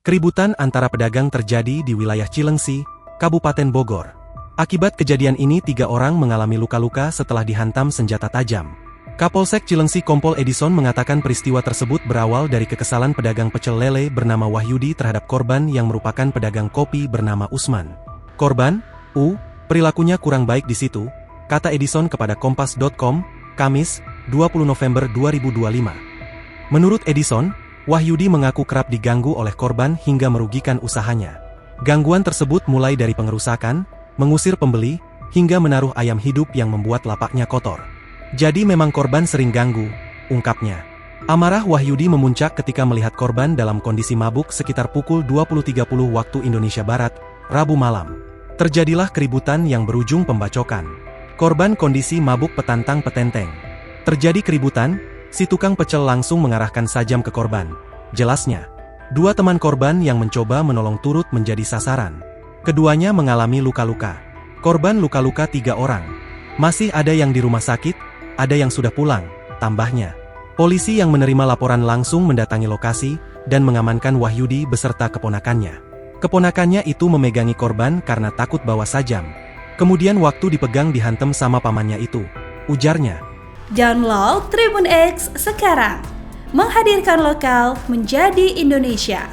Keributan antara pedagang terjadi di wilayah Cilengsi, Kabupaten Bogor. Akibat kejadian ini 3 orang mengalami luka-luka setelah dihantam senjata tajam. Kapolsek Cilengsi Kompol Edison mengatakan peristiwa tersebut berawal dari kekesalan pedagang pecel lele bernama Wahyudi terhadap korban yang merupakan pedagang kopi bernama Usman. Korban, perilakunya kurang baik di situ, kata Edison kepada Kompas.com, Kamis, 20 November 2025. Menurut Edison, Wahyudi mengaku kerap diganggu oleh korban hingga merugikan usahanya. Gangguan tersebut mulai dari pengerusakan, mengusir pembeli, hingga menaruh ayam hidup yang membuat lapaknya kotor. Jadi memang korban sering ganggu, ungkapnya. Amarah Wahyudi memuncak ketika melihat korban dalam kondisi mabuk sekitar pukul 20.30 waktu Indonesia Barat, Rabu malam. Terjadilah keributan yang berujung pembacokan. Korban kondisi mabuk petantang petenteng. Terjadi keributan, si tukang pecel langsung mengarahkan sajam ke korban. Jelasnya, 2 teman korban yang mencoba menolong turut menjadi sasaran. Keduanya mengalami luka-luka. Korban luka-luka 3 orang. Masih ada yang di rumah sakit, ada yang sudah pulang, tambahnya. Polisi yang menerima laporan langsung mendatangi lokasi dan mengamankan Wahyudi beserta keponakannya. Keponakannya itu memegangi korban karena takut bawa sajam. Kemudian waktu dipegang dihantam sama pamannya itu, ujarnya. Download Tribun X sekarang, menghadirkan lokal menjadi Indonesia.